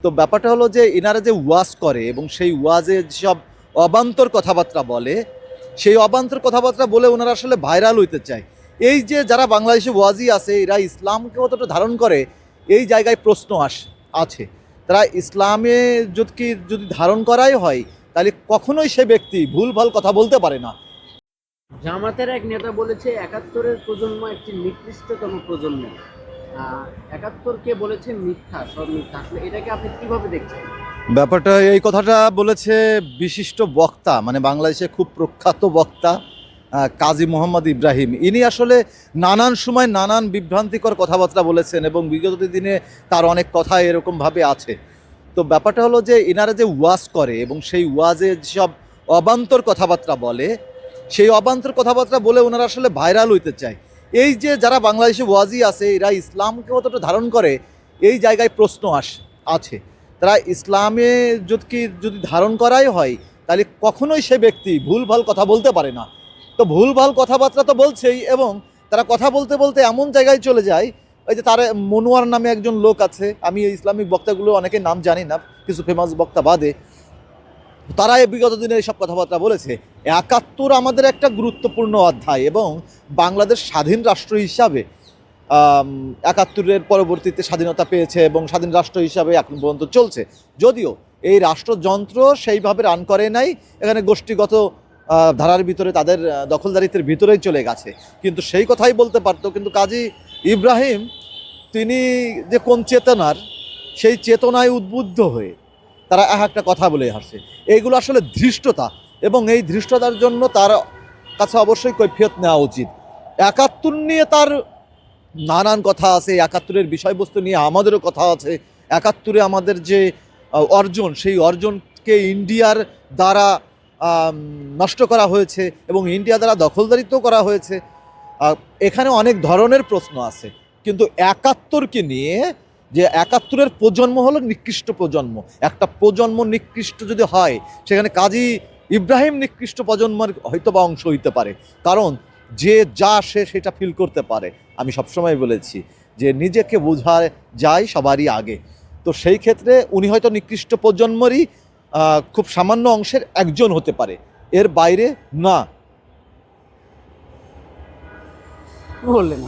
তো ব্যাপারটা হলো যে এনারা যে ওয়াজ করে এবং সেই ওয়াজে যেসব অবান্তর কথাবার্তা বলে, সেই অবান্তর কথাবার্তা বলে ওনারা আসলে ভাইরাল হইতে চায়। এই যে যারা বাংলাদেশে ওয়াজি আছে এরা ইসলামকে কতটা ধারণ করে, এই জায়গায় প্রশ্ন আছে। তারা ইসলামে যদি ধারণ করাই হয় তাহলে কখনোই সে ব্যক্তি ভুলভাল কথা বলতে পারে না। জামাতের এক নেতা বলেছে একাত্তরের প্রজন্ম একটি নিকৃষ্টতম প্রজন্ম। একাত্তরকে বলেছে মিথ্যা, সব মিথ্যা। আসলে এটাকে আপনি কিভাবে দেখছেন? ব্যাপারটা এই কথাটা বলেছে বিশিষ্ট বক্তা, মানে বাংলাদেশে খুব প্রখ্যাত বক্তা কাজী মোহাম্মদ ইব্রাহিম। ইনি আসলে নানান সময় নানান বিভ্রান্তিকর কথাবার্তা বলেছেন এবং বিগত দিনে তার অনেক কথা এরকমভাবে আছে। তো ব্যাপারটা হলো যে এনারা যে ওয়াজ করে এবং সেই ওয়াজে যেসব অবান্তর কথাবার্তা বলে, সেই অবান্তর কথাবার্তা বলে ওনারা আসলে ভাইরাল হইতে চায়। এই যে যারা বাংলাদেশে ওয়াজি আছে এরা ইসলামকে কতটা ধারণ করে, এই জায়গায় প্রশ্ন আছে। তারা ইসলামে যদি ধারণ করাই হয় তাহলে কখনোই সে ব্যক্তি ভুলভাল কথা বলতে পারে না। তো ভুলভাল কথাবার্তা তো বলছেই, এবং তারা কথা বলতে বলতে এমন জায়গায় চলে যায়। ওই যে তার মনোয়ার নামে একজন লোক আছে, আমি এই ইসলামিক বক্তাগুলো অনেকের নাম জানি না, কিছু ফেমাস বক্তা বাদে, তারা এই বিগত দিনে এইসব কথাবার্তা বলেছে। ৭১ আমাদের একটা গুরুত্বপূর্ণ অধ্যায় এবং বাংলাদেশ স্বাধীন রাষ্ট্র হিসাবে ৭১-এর পরবর্তীতে স্বাধীনতা পেয়েছে এবং স্বাধীন রাষ্ট্র হিসাবে এখন পর্যন্ত চলছে। যদিও এই রাষ্ট্রযন্ত্র সেইভাবে রান করে নাই, এখানে গোষ্ঠীগত ধারার ভিতরে তাদের দখলদারিত্বের ভিতরেই চলে গেছে, কিন্তু সেই কথাই বলতে পারতো। কিন্তু কাজী ইব্রাহিম তিনি যে কোন চেতনার, সেই চেতনায় উদ্বুদ্ধ হয়ে তারা একটা কথা বলে আসছে। এইগুলো আসলে ধৃষ্টতা, এবং এই ধৃষ্টতার জন্য তার কাছে অবশ্যই কৈফিয়ত নেওয়া উচিত। ৭১ নিয়ে তার নানান কথা আছে, ৭১-এর বিষয়বস্তু নিয়ে আমাদেরও কথা আছে। ৭১-এ আমাদের যে অর্জন, সেই অর্জনকে ইন্ডিয়ার দ্বারা নষ্ট করা হয়েছে এবং ইন্ডিয়া দ্বারা দখলদারিত্ব করা হয়েছে। এখানে অনেক ধরনের প্রশ্ন আছে, কিন্তু ৭১-কে নিয়ে যে ৭১-এর প্রজন্ম হলো নিকৃষ্ট প্রজন্ম। একটা প্রজন্ম নিকৃষ্ট যদি হয়, সেখানে কাজী ইব্রাহিম নিকৃষ্ট প্রজন্মের হয়তো বা অংশ হইতে পারে, কারণ যে যা সে সেটা ফিল করতে পারে। আমি সবসময় বলেছি যে নিজেকে বোঝা যায় সবারই আগে। তো সেই ক্ষেত্রে উনি হয়তো নিকৃষ্ট প্রজন্মেরই খুব সামান্য অংশের একজন হতে পারে, এর বাইরে না। বললেন